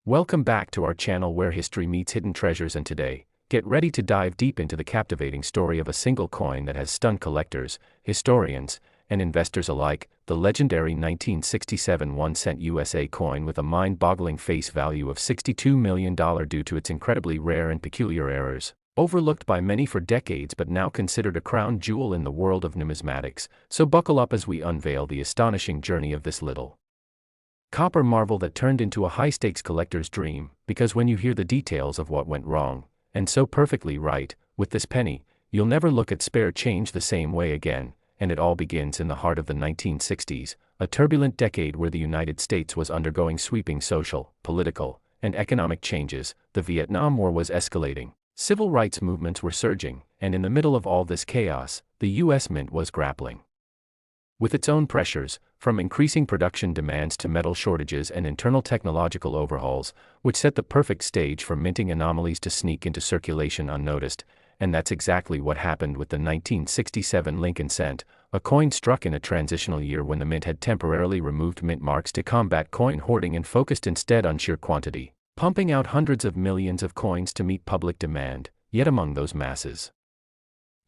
Welcome back to our channel where history meets hidden treasures, and today, get ready to dive deep into the captivating story of a single coin that has stunned collectors, historians, and investors alike, the legendary 1967 1-cent USA coin with a mind-boggling face value of $62 million due to its incredibly rare and peculiar errors. Overlooked by many for decades but now considered a crown jewel in the world of numismatics, so buckle up as we unveil the astonishing journey of this little copper marvel that turned into a high-stakes collector's dream, because when you hear the details of what went wrong, and so perfectly right, with this penny, you'll never look at spare change the same way again, and it all begins in the heart of the 1960s, a turbulent decade where the United States was undergoing sweeping social, political, and economic changes. The Vietnam War was escalating, civil rights movements were surging, and in the middle of all this chaos, the U.S. Mint was grappling with its own pressures, from increasing production demands to metal shortages and internal technological overhauls, which set the perfect stage for minting anomalies to sneak into circulation unnoticed. And that's exactly what happened with the 1967 Lincoln cent, a coin struck in a transitional year when the mint had temporarily removed mint marks to combat coin hoarding and focused instead on sheer quantity, pumping out hundreds of millions of coins to meet public demand. Yet among those masses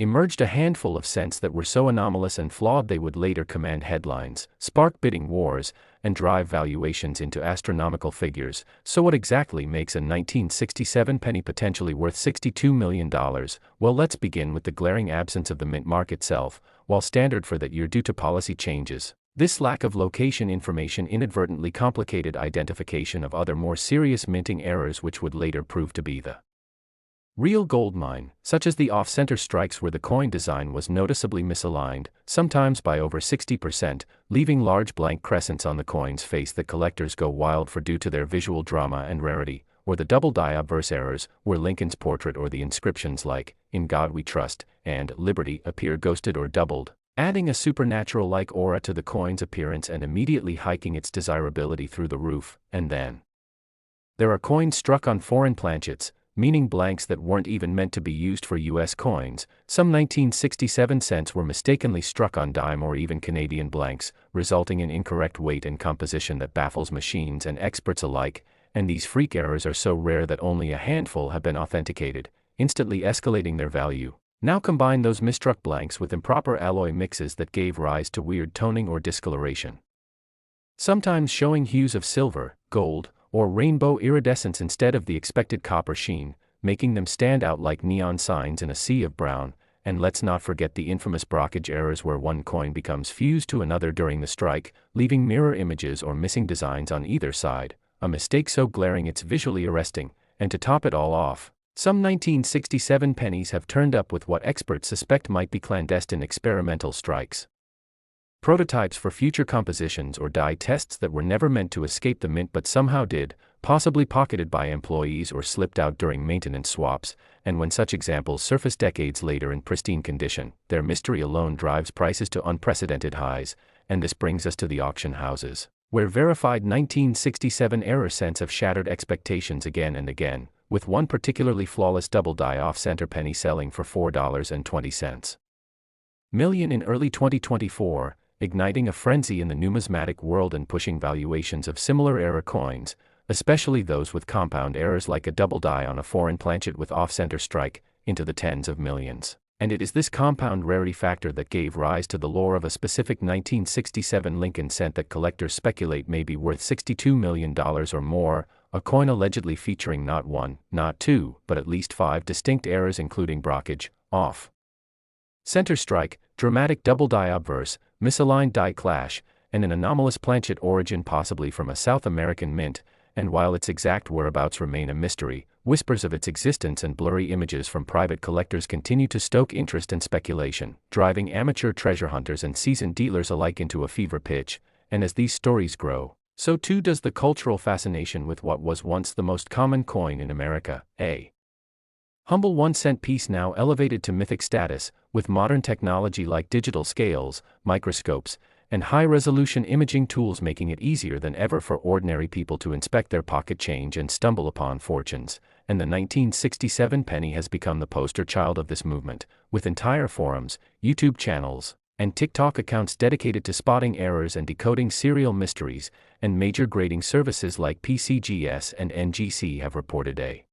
emerged a handful of cents that were so anomalous and flawed they would later command headlines, spark bidding wars, and drive valuations into astronomical figures. So what exactly makes a 1967 penny potentially worth $62 million? Well, let's begin with the glaring absence of the mint mark itself. While standard for that year due to policy changes, this lack of location information inadvertently complicated identification of other more serious minting errors which would later prove to be the real goldmine, such as the off-center strikes where the coin design was noticeably misaligned, sometimes by over 60%, leaving large blank crescents on the coin's face that collectors go wild for due to their visual drama and rarity, or the double die obverse errors, where Lincoln's portrait or the inscriptions like, "In God We Trust," and "Liberty" appear ghosted or doubled, adding a supernatural-like aura to the coin's appearance and immediately hiking its desirability through the roof. And then there are coins struck on foreign planchets, meaning blanks that weren't even meant to be used for U.S. coins. Some 1967 cents were mistakenly struck on dime or even Canadian blanks, resulting in incorrect weight and composition that baffles machines and experts alike, and these freak errors are so rare that only a handful have been authenticated, instantly escalating their value. Now combine those misstruck blanks with improper alloy mixes that gave rise to weird toning or discoloration, sometimes showing hues of silver, gold, or rainbow iridescence instead of the expected copper sheen, making them stand out like neon signs in a sea of brown. And let's not forget the infamous brockage errors where one coin becomes fused to another during the strike, leaving mirror images or missing designs on either side, a mistake so glaring it's visually arresting. And to top it all off, some 1967 pennies have turned up with what experts suspect might be clandestine experimental strikes, prototypes for future compositions or die tests that were never meant to escape the mint but somehow did, possibly pocketed by employees or slipped out during maintenance swaps. And when such examples surface decades later in pristine condition, their mystery alone drives prices to unprecedented highs. And this brings us to the auction houses, where verified 1967 error cents have shattered expectations again and again, with one particularly flawless double die off-center penny selling for $4.20 million in early 2024, igniting a frenzy in the numismatic world and pushing valuations of similar error coins, especially those with compound errors like a double die on a foreign planchet with off-center strike, into the tens of millions. And it is this compound rarity factor that gave rise to the lore of a specific 1967 Lincoln cent that collectors speculate may be worth $62 million or more, a coin allegedly featuring not one, not two, but at least 5 distinct errors including brockage, off-center strike, dramatic double die obverse, misaligned die clash, and an anomalous planchet origin possibly from a South American mint. And while its exact whereabouts remain a mystery, whispers of its existence and blurry images from private collectors continue to stoke interest and speculation, driving amateur treasure hunters and seasoned dealers alike into a fever pitch. And as these stories grow, so too does the cultural fascination with what was once the most common coin in America, a humble 1-cent piece now elevated to mythic status, with modern technology like digital scales, microscopes, and high-resolution imaging tools making it easier than ever for ordinary people to inspect their pocket change and stumble upon fortunes. And the 1967 penny has become the poster child of this movement, with entire forums, YouTube channels, and TikTok accounts dedicated to spotting errors and decoding serial mysteries, and major grading services like PCGS and NGC have reported a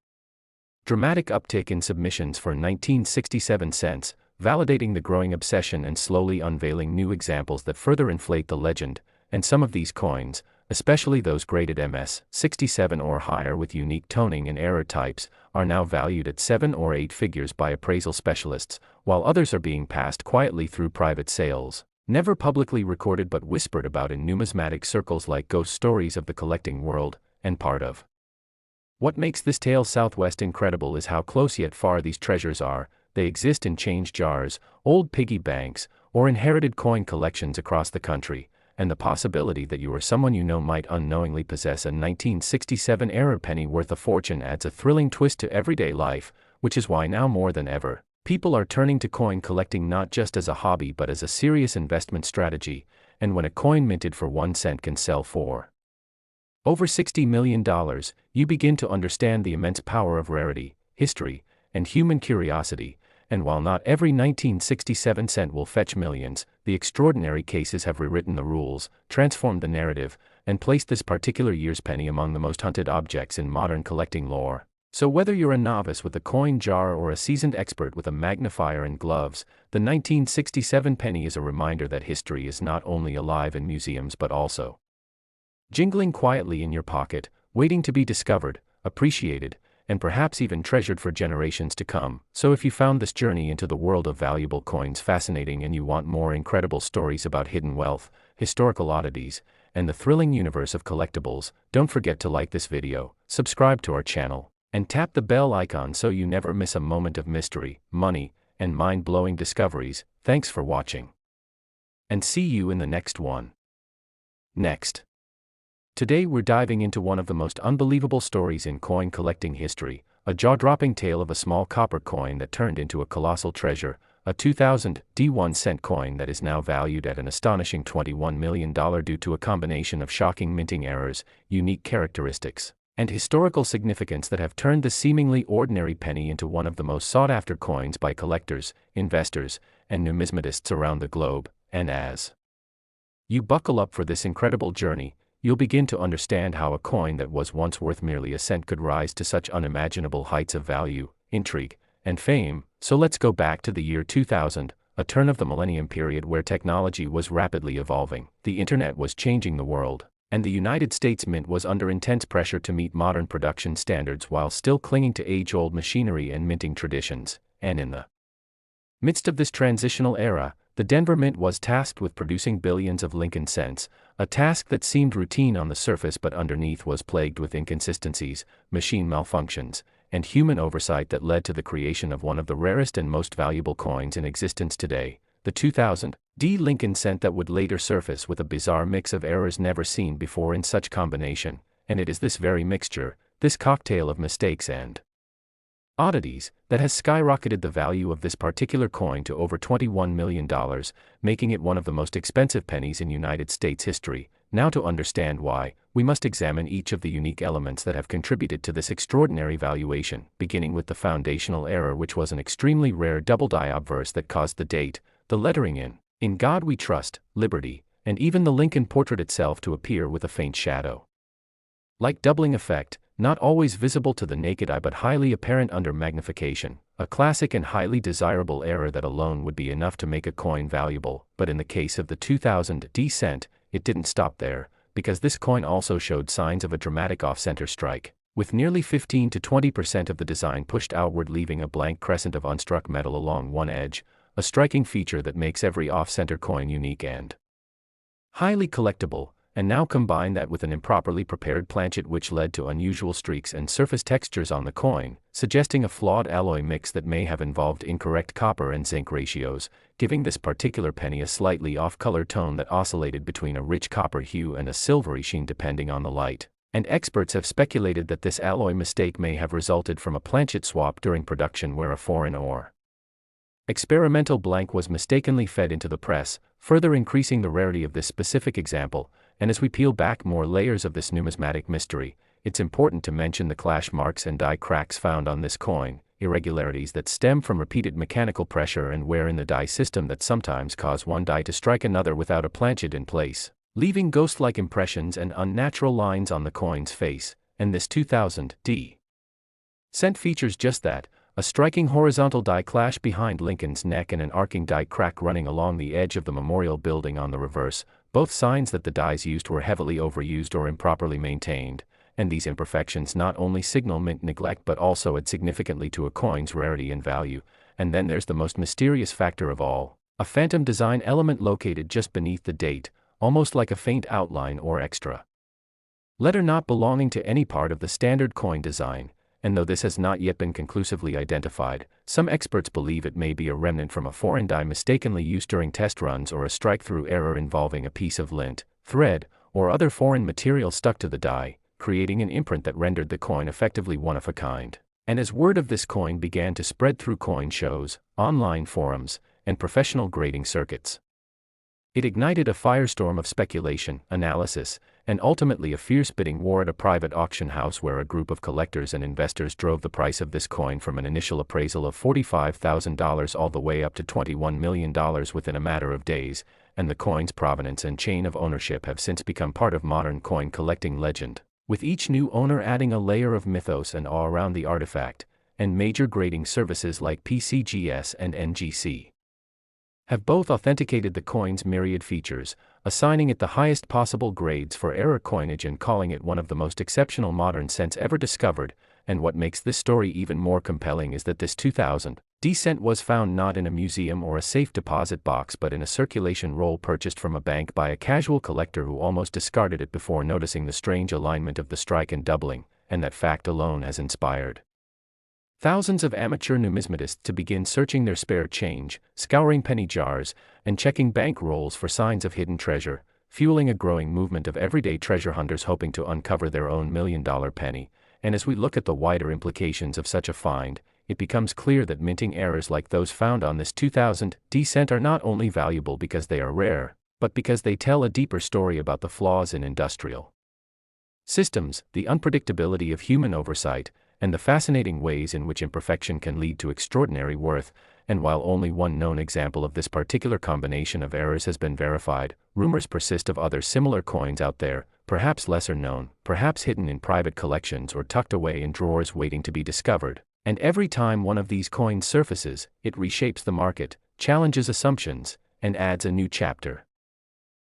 dramatic uptick in submissions for 1967 cents, validating the growing obsession and slowly unveiling new examples that further inflate the legend. And some of these coins, especially those graded MS-67 or higher with unique toning and error types, are now valued at 7 or 8 figures by appraisal specialists, while others are being passed quietly through private sales, never publicly recorded but whispered about in numismatic circles like ghost stories of the collecting world, and part of what makes this tale Southwest incredible is how close yet far these treasures are. They exist in change jars, old piggy banks, or inherited coin collections across the country, and the possibility that you or someone you know might unknowingly possess a 1967 error penny worth a fortune adds a thrilling twist to everyday life, which is why now more than ever, people are turning to coin collecting not just as a hobby but as a serious investment strategy. And when a coin minted for 1 cent can sell for over $60 million, you begin to understand the immense power of rarity, history, and human curiosity. And while not every 1967 cent will fetch millions, the extraordinary cases have rewritten the rules, transformed the narrative, and placed this particular year's penny among the most hunted objects in modern collecting lore. So whether you're a novice with a coin jar or a seasoned expert with a magnifier and gloves, the 1967 penny is a reminder that history is not only alive in museums but also jingling quietly in your pocket, waiting to be discovered, appreciated, and perhaps even treasured for generations to come. So if you found this journey into the world of valuable coins fascinating and you want more incredible stories about hidden wealth, historical oddities, and the thrilling universe of collectibles, don't forget to like this video, subscribe to our channel, and tap the bell icon so you never miss a moment of mystery, money, and mind-blowing discoveries. Thanks for watching, and see you in the next one. Next. Today we're diving into one of the most unbelievable stories in coin collecting history, a jaw-dropping tale of a small copper coin that turned into a colossal treasure, a 2000 D1 cent coin that is now valued at an astonishing $21 million due to a combination of shocking minting errors, unique characteristics, and historical significance that have turned the seemingly ordinary penny into one of the most sought-after coins by collectors, investors, and numismatists around the globe. And as you buckle up for this incredible journey, you'll begin to understand how a coin that was once worth merely a cent could rise to such unimaginable heights of value, intrigue, and fame. So let's go back to the year 2000, a turn of the millennium period where technology was rapidly evolving, the internet was changing the world, and the United States Mint was under intense pressure to meet modern production standards while still clinging to age-old machinery and minting traditions. And in the midst of this transitional era, the Denver Mint was tasked with producing billions of Lincoln cents, a task that seemed routine on the surface but underneath was plagued with inconsistencies, machine malfunctions, and human oversight that led to the creation of one of the rarest and most valuable coins in existence today, the 2000 D Lincoln cent that would later surface with a bizarre mix of errors never seen before in such combination. And it is this very mixture, this cocktail of mistakes and oddities, that has skyrocketed the value of this particular coin to over $21 million, making it one of the most expensive pennies in United States history. Now to understand why, we must examine each of the unique elements that have contributed to this extraordinary valuation, beginning with the foundational error, which was an extremely rare double-die obverse that caused the date, the lettering in God We Trust, Liberty, and even the Lincoln portrait itself to appear with a faint shadow. Like doubling effect, not always visible to the naked eye but highly apparent under magnification, a classic and highly desirable error that alone would be enough to make a coin valuable. But in the case of the 2000 D cent, it didn't stop there, because this coin also showed signs of a dramatic off-center strike, with nearly 15 to 20% of the design pushed outward, leaving a blank crescent of unstruck metal along one edge, a striking feature that makes every off-center coin unique and highly collectible. And now combine that with an improperly prepared planchet, which led to unusual streaks and surface textures on the coin, suggesting a flawed alloy mix that may have involved incorrect copper and zinc ratios, giving this particular penny a slightly off-color tone that oscillated between a rich copper hue and a silvery sheen depending on the light. And experts have speculated that this alloy mistake may have resulted from a planchet swap during production where a foreign or experimental blank was mistakenly fed into the press, further increasing the rarity of this specific example. And as we peel back more layers of this numismatic mystery, it's important to mention the clash marks and die cracks found on this coin. irregularities that stem from repeated mechanical pressure and wear in the die system that sometimes cause one die to strike another without a planchet in place, leaving ghost-like impressions and unnatural lines on the coin's face. And this 2000 D cent features just that, a striking horizontal die clash behind Lincoln's neck and an arcing die crack running along the edge of the memorial building on the reverse, both signs that the dies used were heavily overused or improperly maintained, and these imperfections not only signal mint neglect but also add significantly to a coin's rarity and value. And then there's the most mysterious factor of all, a phantom design element located just beneath the date, almost like a faint outline or extra letter not belonging to any part of the standard coin design. And though this has not yet been conclusively identified, some experts believe it may be a remnant from a foreign die mistakenly used during test runs or a strike-through error involving a piece of lint, thread, or other foreign material stuck to the die, creating an imprint that rendered the coin effectively one of a kind. And as word of this coin began to spread through coin shows, online forums, and professional grading circuits, it ignited a firestorm of speculation, analysis, and ultimately a fierce bidding war at a private auction house where a group of collectors and investors drove the price of this coin from an initial appraisal of $45,000 all the way up to $21 million within a matter of days, and the coin's provenance and chain of ownership have since become part of modern coin collecting legend, with each new owner adding a layer of mythos and awe around the artifact, and major grading services like PCGS and NGC have both authenticated the coin's myriad features, assigning it the highest possible grades for error coinage and calling it one of the most exceptional modern cents ever discovered. And what makes this story even more compelling is that this 2000 D cent was found not in a museum or a safe deposit box but in a circulation roll purchased from a bank by a casual collector who almost discarded it before noticing the strange alignment of the strike and doubling, and that fact alone has inspired thousands of amateur numismatists to begin searching their spare change, scouring penny jars, and checking bank rolls for signs of hidden treasure, fueling a growing movement of everyday treasure hunters hoping to uncover their own million-dollar penny. And as we look at the wider implications of such a find, it becomes clear that minting errors like those found on this 2000 D cent are not only valuable because they are rare, but because they tell a deeper story about the flaws in industrial systems, the unpredictability of human oversight, and the fascinating ways in which imperfection can lead to extraordinary worth. And while only one known example of this particular combination of errors has been verified, rumors persist of other similar coins out there, perhaps lesser known, perhaps hidden in private collections or tucked away in drawers waiting to be discovered. And every time one of these coins surfaces, it reshapes the market, challenges assumptions, and adds a new chapter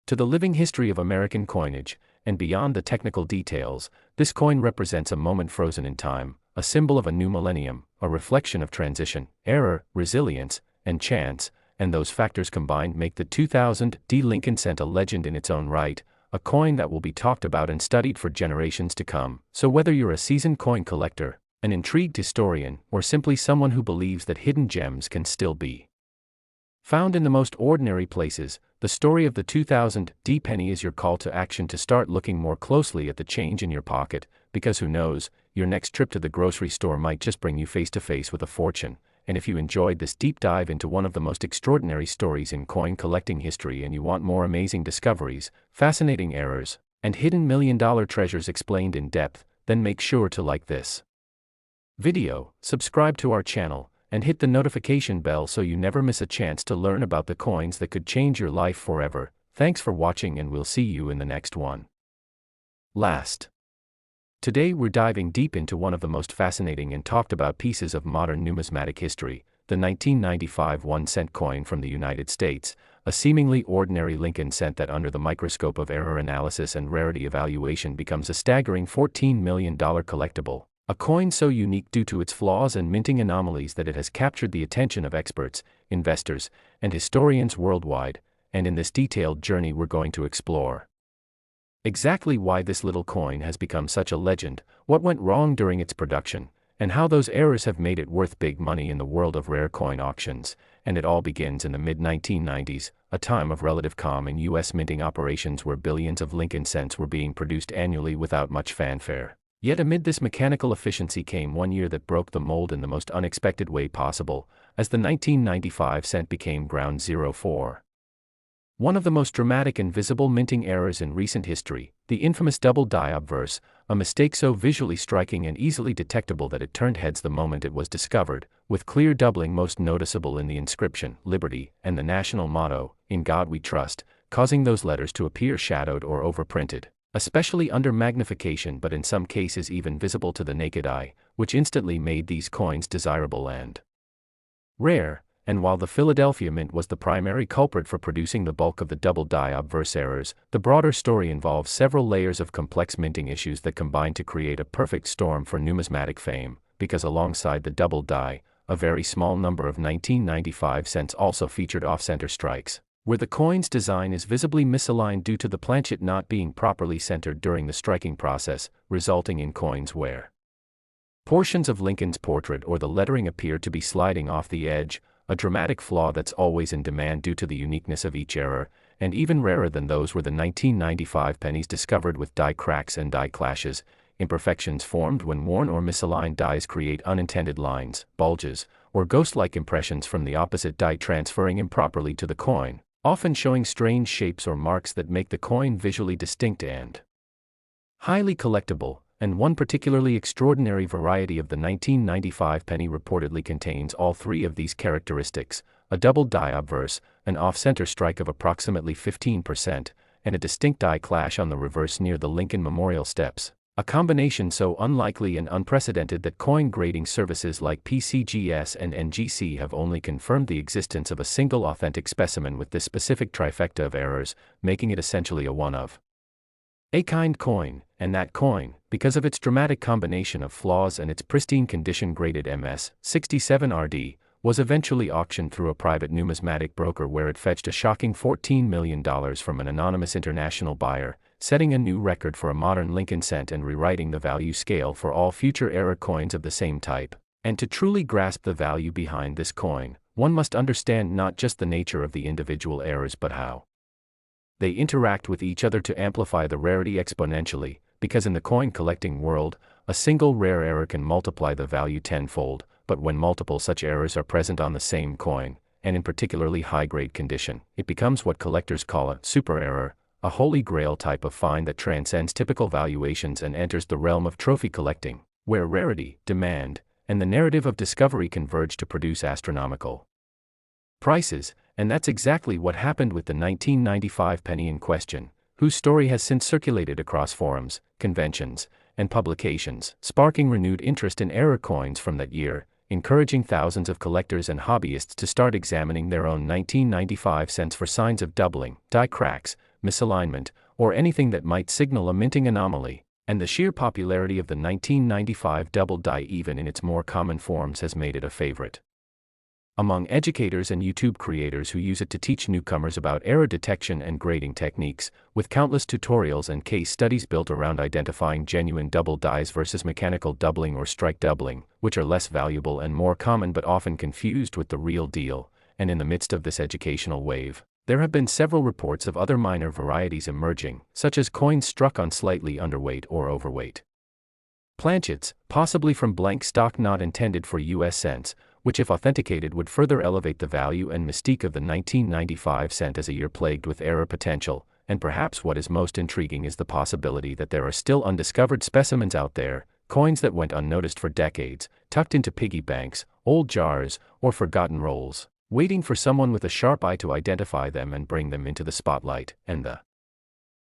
to the living history of American coinage. And beyond the technical details, this coin represents a moment frozen in time, a symbol of a new millennium, a reflection of transition, error, resilience, and chance, and those factors combined make the 2000 D Lincoln cent a legend in its own right, a coin that will be talked about and studied for generations to come. So whether you're a seasoned coin collector, an intrigued historian, or simply someone who believes that hidden gems can still be found in the most ordinary places, the story of the 2000 D penny is your call to action to start looking more closely at the change in your pocket, because who knows, your next trip to the grocery store might just bring you face to face with a fortune. And if you enjoyed this deep dive into one of the most extraordinary stories in coin collecting history and you want more amazing discoveries, fascinating errors, and hidden million-dollar treasures explained in depth, then make sure to like this video, subscribe to our channel, and hit the notification bell so you never miss a chance to learn about the coins that could change your life forever. Thanks for watching and we'll see you in the next one. Today we're diving deep into one of the most fascinating and talked about pieces of modern numismatic history, the 1995 1-cent coin from the United States, a seemingly ordinary Lincoln cent that under the microscope of error analysis and rarity evaluation becomes a staggering $14 million collectible. A coin so unique due to its flaws and minting anomalies that it has captured the attention of experts, investors, and historians worldwide, and in this detailed journey we're going to explore exactly why this little coin has become such a legend, what went wrong during its production, and how those errors have made it worth big money in the world of rare coin auctions. And it all begins in the mid-1990s, a time of relative calm in U.S. minting operations where billions of Lincoln cents were being produced annually without much fanfare. Yet amid this mechanical efficiency came one year that broke the mold in the most unexpected way possible, as the 1995 cent became ground zero for one of the most dramatic and visible minting errors in recent history, the infamous double die obverse, a mistake so visually striking and easily detectable that it turned heads the moment it was discovered, with clear doubling most noticeable in the inscription, Liberty, and the national motto, In God We Trust, causing those letters to appear shadowed or overprinted, especially under magnification but in some cases even visible to the naked eye, which instantly made these coins desirable and rare. And while the Philadelphia Mint was the primary culprit for producing the bulk of the double die obverse errors, the broader story involves several layers of complex minting issues that combine to create a perfect storm for numismatic fame, because alongside the double die, a very small number of 1995 cents also featured off-center strikes, where the coin's design is visibly misaligned due to the planchet not being properly centered during the striking process, resulting in coins where portions of Lincoln's portrait or the lettering appear to be sliding off the edge, a dramatic flaw that's always in demand due to the uniqueness of each error, and even rarer than those were the 1995 pennies discovered with die cracks and die clashes, imperfections formed when worn or misaligned dies create unintended lines, bulges, or ghost-like impressions from the opposite die transferring improperly to the coin, often showing strange shapes or marks that make the coin visually distinct and highly collectible. And one particularly extraordinary variety of the 1995 penny reportedly contains all three of these characteristics: a double die obverse, an off-center strike of approximately 15%, and a distinct die clash on the reverse near the Lincoln Memorial steps, a combination so unlikely and unprecedented that coin grading services like PCGS and NGC have only confirmed the existence of a single authentic specimen with this specific trifecta of errors, making it essentially a one-of-a-kind coin. And that coin, because of its dramatic combination of flaws and its pristine condition graded MS 67RD, was eventually auctioned through a private numismatic broker where it fetched a shocking $14 million from an anonymous international buyer, setting a new record for a modern Lincoln cent and rewriting the value scale for all future era coins of the same type. And to truly grasp the value behind this coin, one must understand not just the nature of the individual errors but how they interact with each other to amplify the rarity exponentially, because in the coin collecting world, a single rare error can multiply the value tenfold, but when multiple such errors are present on the same coin, and in particularly high-grade condition, it becomes what collectors call a super error, a holy grail type of find that transcends typical valuations and enters the realm of trophy collecting, where rarity, demand, and the narrative of discovery converge to produce astronomical prices. And that's exactly what happened with the 1995 penny in question, whose story has since circulated across forums, conventions, and publications, sparking renewed interest in error coins from that year, encouraging thousands of collectors and hobbyists to start examining their own 1995 cents for signs of doubling, die cracks, misalignment, or anything that might signal a minting anomaly. And the sheer popularity of the 1995 double die even in its more common forms has made it a favorite among educators and YouTube creators who use it to teach newcomers about error detection and grading techniques, with countless tutorials and case studies built around identifying genuine double dies versus mechanical doubling or strike doubling, which are less valuable and more common but often confused with the real deal. And in the midst of this educational wave, there have been several reports of other minor varieties emerging, such as coins struck on slightly underweight or overweight planchets, possibly from blank stock not intended for US cents, which if authenticated would further elevate the value and mystique of the 1995 cent as a year plagued with error potential. And perhaps what is most intriguing is the possibility that there are still undiscovered specimens out there, coins that went unnoticed for decades, tucked into piggy banks, old jars, or forgotten rolls, waiting for someone with a sharp eye to identify them and bring them into the spotlight. And the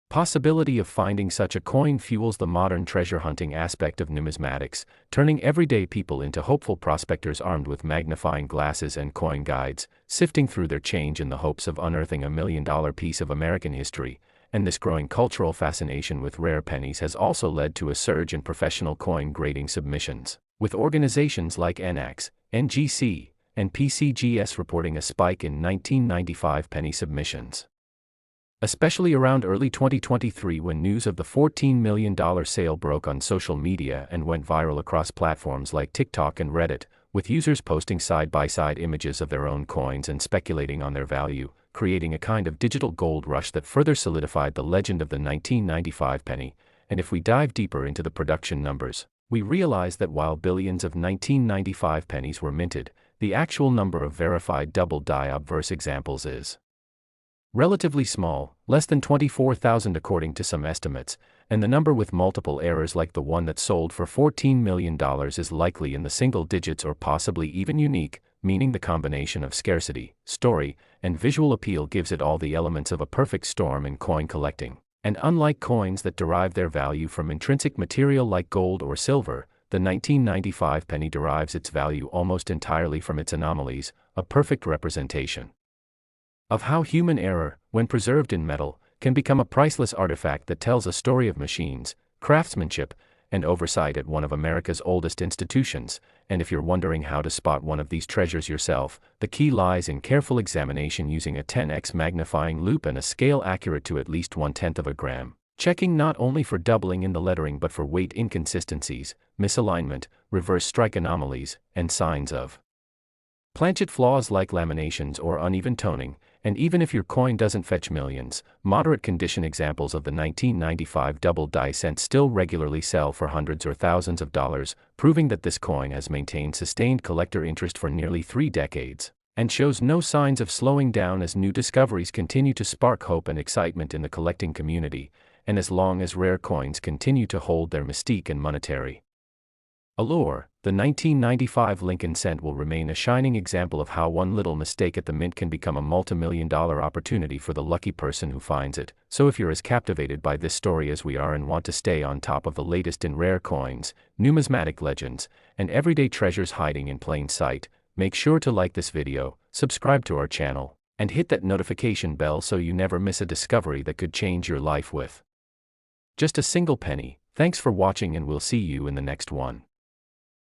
possibility of finding such a coin fuels the modern treasure hunting aspect of numismatics, turning everyday people into hopeful prospectors armed with magnifying glasses and coin guides, sifting through their change in the hopes of unearthing a $1 million piece of American history. And this growing cultural fascination with rare pennies has also led to a surge in professional coin grading submissions, with organizations like NX, NGC, and PCGS reporting a spike in 1995 penny submissions, especially around early 2023 when news of the $14 million sale broke on social media and went viral across platforms like TikTok and Reddit, with users posting side-by-side images of their own coins and speculating on their value, creating a kind of digital gold rush that further solidified the legend of the 1995 penny. And if we dive deeper into the production numbers, we realize that while billions of 1995 pennies were minted, the actual number of verified double die obverse examples is relatively small, less than 24,000 according to some estimates, and the number with multiple errors like the one that sold for $14 million is likely in the single digits or possibly even unique, meaning the combination of scarcity, story, and visual appeal gives it all the elements of a perfect storm in coin collecting. And unlike coins that derive their value from intrinsic material like gold or silver, the 1995 penny derives its value almost entirely from its anomalies, a perfect representation of how human error, when preserved in metal, can become a priceless artifact that tells a story of machines, craftsmanship, and oversight at one of America's oldest institutions. And if you're wondering how to spot one of these treasures yourself, the key lies in careful examination using a 10x magnifying loupe and a scale accurate to at least 1/10 of a gram, checking not only for doubling in the lettering but for weight inconsistencies, misalignment, reverse strike anomalies, and signs of planchet flaws like laminations or uneven toning. And even if your coin doesn't fetch millions, moderate condition examples of the 1995 double die cent still regularly sell for hundreds or thousands of dollars, proving that this coin has maintained sustained collector interest for nearly 3 decades, and shows no signs of slowing down as new discoveries continue to spark hope and excitement in the collecting community, and as long as rare coins continue to hold their mystique and monetary allure, the 1995 Lincoln cent will remain a shining example of how one little mistake at the mint can become a multi-million-dollar opportunity for the lucky person who finds it. So if you're as captivated by this story as we are and want to stay on top of the latest in rare coins, numismatic legends, and everyday treasures hiding in plain sight, make sure to like this video, subscribe to our channel, and hit that notification bell so you never miss a discovery that could change your life with just a single penny. Thanks for watching and we'll see you in the next one.